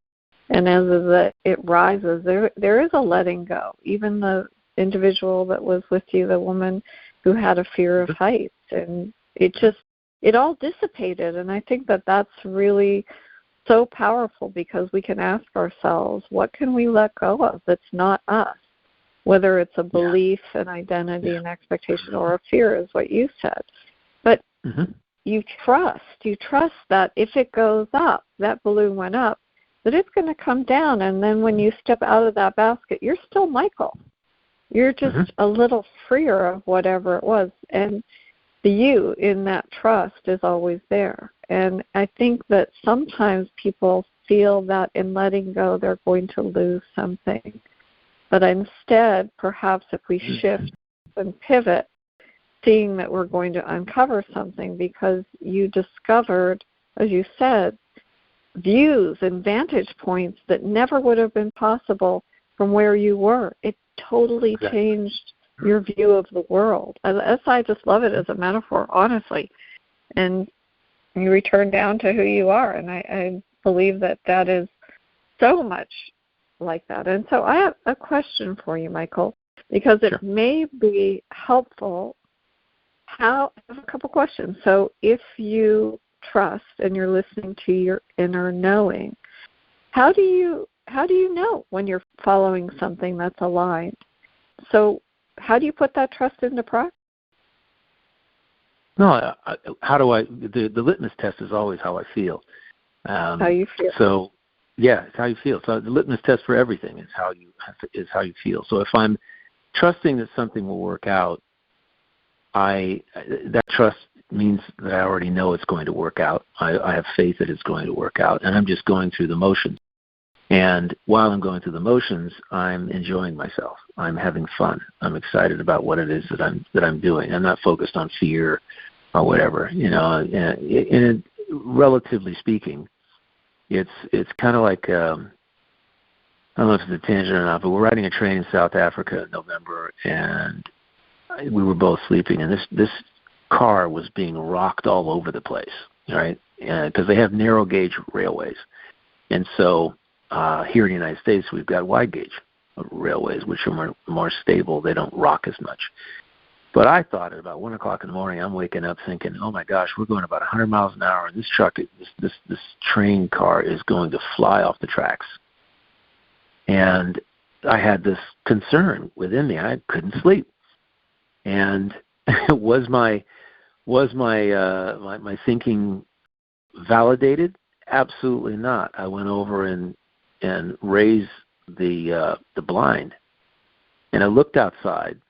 and as it rises, there is a letting go. Even the individual that was with you, the woman who had a fear of heights, and it all dissipated. And I think that that's really so powerful, because we can ask ourselves, what can we let go of that's not us? Whether it's a belief, an identity, an expectation, or a fear, is what you said. But you trust that if it goes up, that balloon went up, that it's going to come down. And then when you step out of that basket, you're still Michael. You're just a little freer of whatever it was. And the you in that trust is always there. And I think that sometimes people feel that in letting go, they're going to lose something. But instead, perhaps if we shift and pivot, seeing that we're going to uncover something, because you discovered, as you said, views and vantage points that never would have been possible from where you were. It totally changed your view of the world. I just love it as a metaphor, honestly. And you return down to who you are. And I believe that is so much like that. And so I have a question for you, Michael, because it may be helpful. I have a couple questions. So if you trust and you're listening to your inner knowing, how do you know when you're following something that's aligned? So how do you put that trust into practice? No, the litmus test is always how I feel. How you feel. So yeah, it's how you feel. So the litmus test for everything is how you feel. So if I'm trusting that something will work out, that trust means that I already know it's going to work out. I have faith that it's going to work out, and I'm just going through the motions. And while I'm going through the motions, I'm enjoying myself. I'm having fun. I'm excited about what it is that I'm doing. I'm not focused on fear or whatever. And relatively speaking, it's kind of like I don't know if it's a tangent or not, but we're riding a train in South Africa in November, and we were both sleeping, and this car was being rocked all over the place, right? Because they have narrow gauge railways, and so here in the United States we've got wide gauge railways, which are more stable. They don't rock as much. But I thought at about 1 o'clock in the morning, I'm waking up thinking, oh my gosh, we're going about 100 miles an hour, and this truck, this train car is going to fly off the tracks. And I had this concern within me. I couldn't sleep, and was my thinking validated? Absolutely not. I went over and raised the blind, and I looked outside.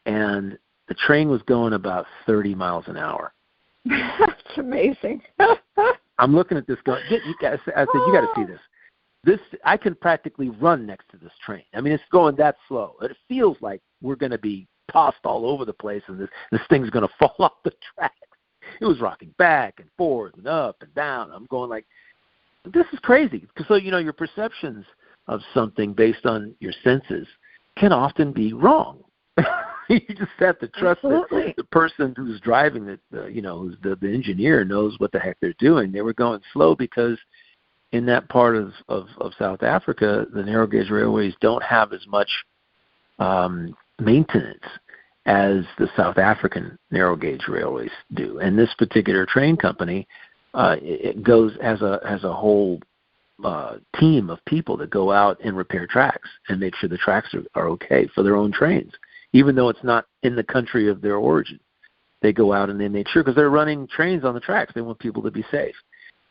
And the train was going about 30 miles an hour. That's amazing. I'm looking at this going, I said, you got to see this. I can practically run next to this train. I mean, it's going that slow. It feels like we're going to be tossed all over the place, and this thing's going to fall off the tracks. It was rocking back and forth and up and down. I'm going like, this is crazy. So, your perceptions of something based on your senses can often be wrong. You just have to trust that the person who's driving it, who's the engineer, knows what the heck they're doing. They were going slow because in that part of South Africa, the narrow gauge railways don't have as much maintenance as the South African narrow gauge railways do. And this particular train company, it goes as a whole team of people that go out and repair tracks and make sure the tracks are okay for their own trains. Even though it's not in the country of their origin, they go out and they make sure, because they're running trains on the tracks. They want people to be safe.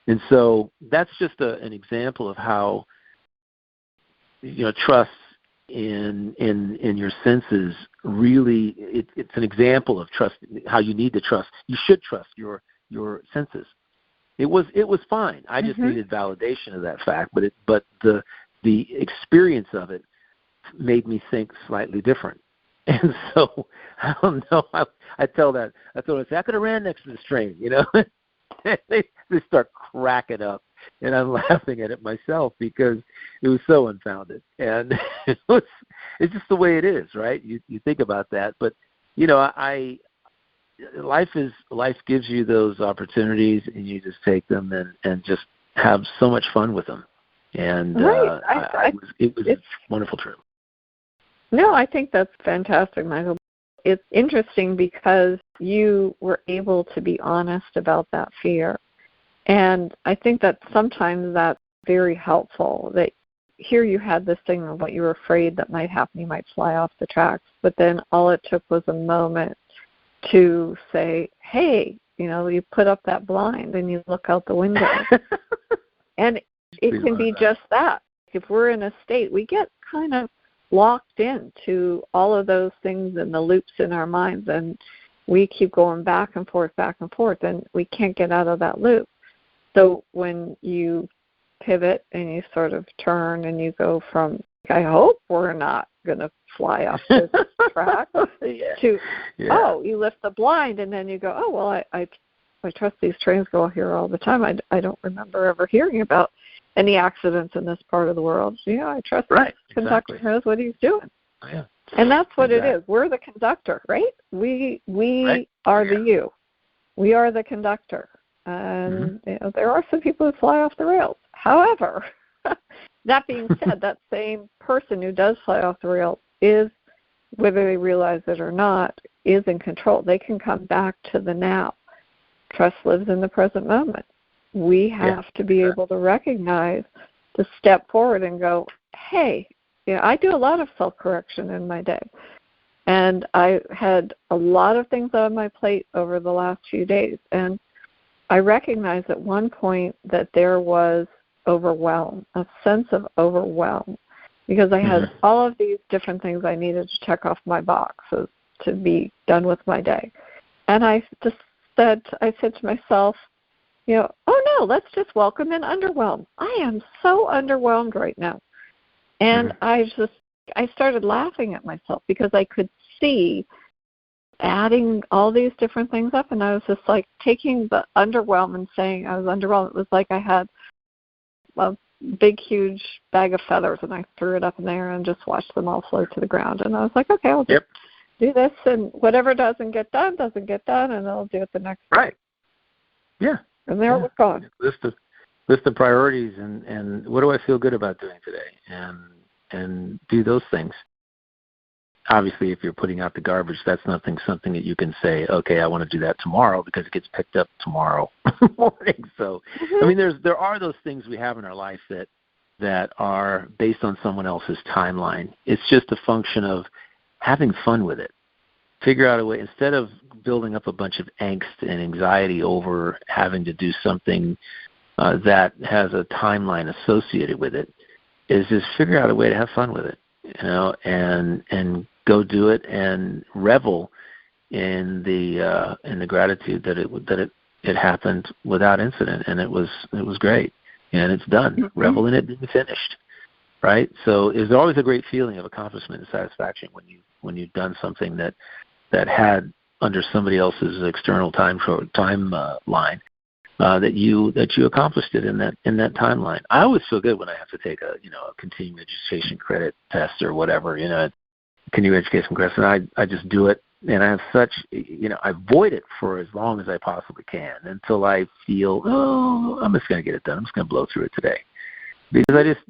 And so that's just an example of how, trust in your senses really, it's an example of trust, how you need to trust. You should trust your senses. It was fine. I just needed validation of that fact, but the experience of it made me think slightly different. And so I don't know. I tell that. I thought I could have ran next to this train, you know. they start cracking up, and I'm laughing at it myself because it was so unfounded, and it's just the way it is, right? You think about that, but you know, life gives you those opportunities, and you just take them and just have so much fun with them, and it was a wonderful trip. No, I think that's fantastic, Michael. It's interesting because you were able to be honest about that fear. And I think that sometimes that's very helpful, that here you had this thing of what you were afraid that might happen, you might fly off the tracks, but then all it took was a moment to say, hey, you know, you put up that blind and you look out the window. And it can be just that. If we're in a state, we get kind of locked into all of those things and the loops in our minds, and we keep going back and forth, and we can't get out of that loop. So when you pivot and you sort of turn and you go from, I hope we're not going to fly off this track, to, oh, you lift the blind, and then you go, oh, well, I trust these trains go here all the time. I don't remember ever hearing about any accidents in this part of the world. Yeah, I trust the conductor knows what he's doing. Oh, yeah. And that's what it is. We're the conductor, right? We are the you. We are the conductor. And you know, there are some people who fly off the rails. However, that being said, that same person who does fly off the rails is, whether they realize it or not, is in control. They can come back to the now. Trust lives in the present moment. We have to be able to recognize, to step forward and go, hey, you know, I do a lot of self-correction in my day. And I had a lot of things on my plate over the last few days. And I recognized at one point that there was overwhelm, a sense of overwhelm, because I had all of these different things I needed to check off my boxes to be done with my day. And I said to myself, you know, oh no, let's just welcome in underwhelm. I am so underwhelmed right now. And I started laughing at myself because I could see adding all these different things up, and I was just like taking the underwhelm and saying I was underwhelmed. It was like I had a big, huge bag of feathers, and I threw it up in there and just watched them all float to the ground. And I was like, okay, I'll just do this, and whatever doesn't get done, and I'll do it the next time. Right. Yeah. And there it was gone. List of priorities, and what do I feel good about doing today, and do those things. Obviously, if you're putting out the garbage, that's something that you can say, okay, I want to do that tomorrow because it gets picked up tomorrow morning. So, I mean, there are those things we have in our life that are based on someone else's timeline. It's just a function of having fun with it. Figure out a way, instead of building up a bunch of angst and anxiety over having to do something that has a timeline associated with it, is just figure out a way to have fun with it, you know, and go do it and revel in the gratitude that it happened without incident, and it was great, and it's done. Revel in it being finished, right? So there's always a great feeling of accomplishment and satisfaction when you've done something that had under somebody else's external timeline. That you accomplished it in that timeline. I always feel good when I have to take a continuing education credit test or whatever, continuing education credit, and I just do it, and I have such, I avoid it for as long as I possibly can until I feel, I'm just going to get it done. I'm just going to blow through it today, because I just,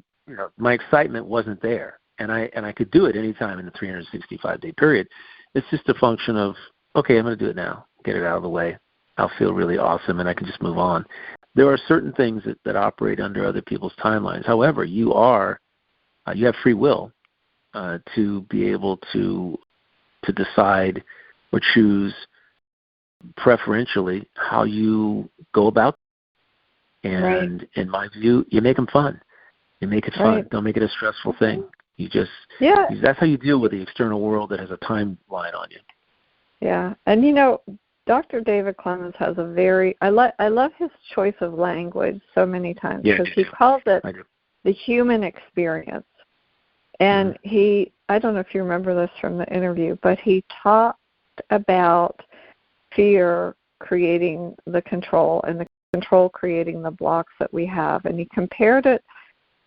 my excitement wasn't there, and I could do it anytime in the 365-day period. It's just a function of, okay, I'm going to do it now, get it out of the way. I'll feel really awesome, and I can just move on. There are certain things that operate under other people's timelines. However, you have free will to be able to decide or choose preferentially how you go about it. And in my view, you make them fun. You make it fun. Don't make it a stressful thing. You just that's how you deal with the external world that has a timeline on you. Yeah, and Dr. David Clemens has a very, I love his choice of language so many times, because he calls it the human experience. And I don't know if you remember this from the interview, but he talked about fear creating the control and the control creating the blocks that we have. And he compared it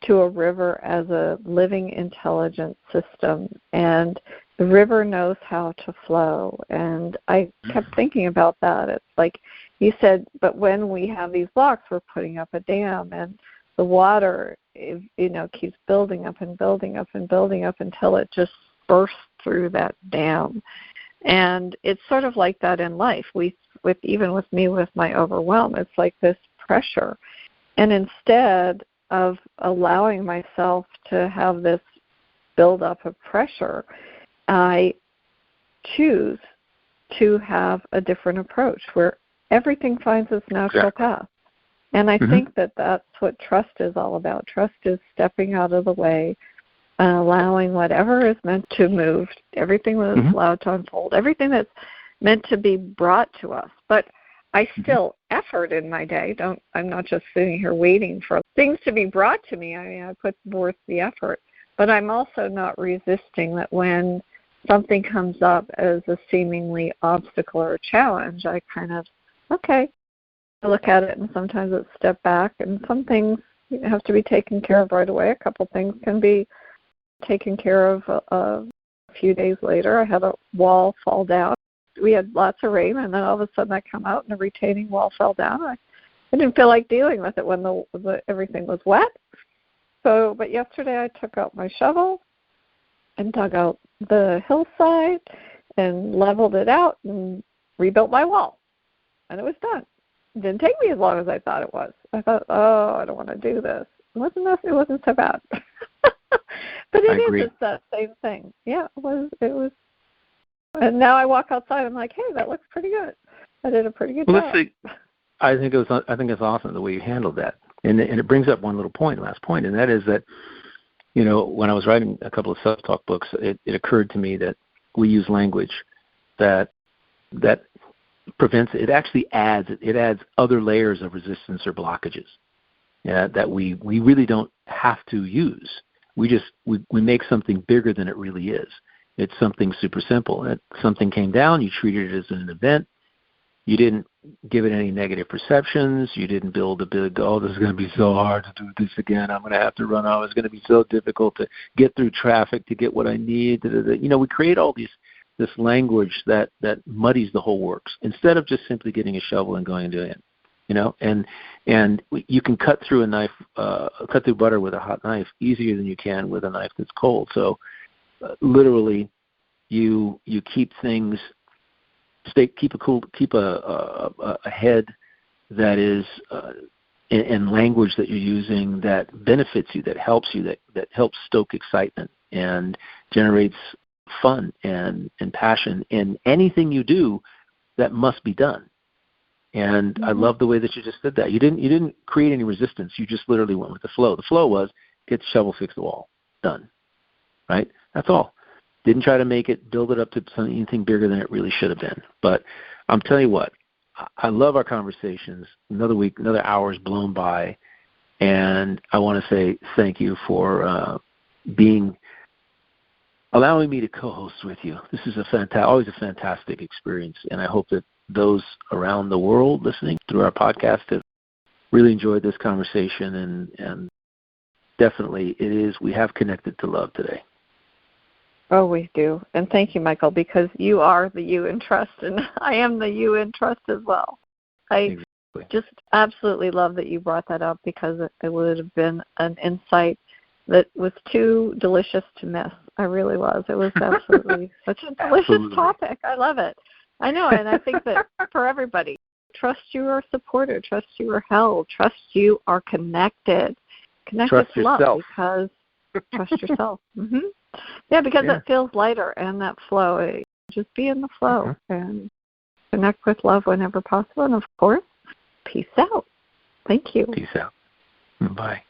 to a river as a living, intelligent system. And the river knows how to flow. And I kept thinking about that. It's like he said, but when we have these blocks, we're putting up a dam, and the water, keeps building up and building up and building up until it just bursts through that dam. And it's sort of like that in life. Even with me with my overwhelm, it's like this pressure. And instead of allowing myself to have this buildup of pressure, I choose to have a different approach where everything finds its natural path. And I think that that's what trust is all about. Trust is stepping out of the way, allowing whatever is meant to move, everything that's allowed to unfold, everything that's meant to be brought to us. But I still effort in my day. I'm not just sitting here waiting for things to be brought to me. I mean, I put forth the effort. But I'm also not resisting that when something comes up as a seemingly obstacle or a challenge, I kind of, I look at it, and sometimes it's step back, and some things have to be taken care of right away. A couple things can be taken care of a few days later. I had a wall fall down. We had lots of rain, and then all of a sudden I come out and a retaining wall fell down. I didn't feel like dealing with it when everything was wet. But yesterday I took out my shovel and dug out the hillside and leveled it out and rebuilt my wall. And it was done. It didn't take me as long as I thought it was. I thought, I don't want to do this. It wasn't so bad. But it's that same thing. Yeah, it was. And now I walk outside, I'm like, hey, that looks pretty good. I did a pretty good job. I think it's awesome the way you handled that. And it brings up one last point, and that is that, when I was writing a couple of self-talk books, it occurred to me that we use language that prevents it. Actually adds other layers of resistance or blockages that we really don't have to use. We make something bigger than it really is. It's something super simple. Something came down, you treated it as an event. You didn't give it any negative perceptions. You didn't build a big, this is going to be so hard to do this again. I'm going to have to run off. It's going to be so difficult to get through traffic to get what I need. We create all this language that muddies the whole works instead of just simply getting a shovel and going and doing it. And you can cut through cut through butter with a hot knife easier than you can with a knife that's cold. So literally, you keep things. Keep a head that is in language that you're using that benefits you, that helps you, that helps stoke excitement and generates fun and passion in anything you do that must be done. And I love the way that you just did that. You didn't create any resistance. You just literally went with the flow. The flow was get the shovel, fix the wall, done. Right? That's all. Didn't try to build it up to anything bigger than it really should have been. But I'm telling you what, I love our conversations. Another week, another hour's blown by, and I want to say thank you for allowing me to co-host with you. This is always a fantastic experience, and I hope that those around the world listening through our podcast have really enjoyed this conversation, and definitely we have connected to love today. Oh, we do. And thank you, Michael, because you are the you in trust, and I am the you in trust as well. I just absolutely love that you brought that up, because it would have been an insight that was too delicious to miss. I really was. It was absolutely such a delicious topic. I love it. I know, and I think that for everybody, trust you are supported, trust you are held, trust you are connected. Connected to love, because trust yourself. Yeah, because it feels lighter, and that flow. Just be in the flow and connect with love whenever possible. And, of course, peace out. Thank you. Peace out. Bye.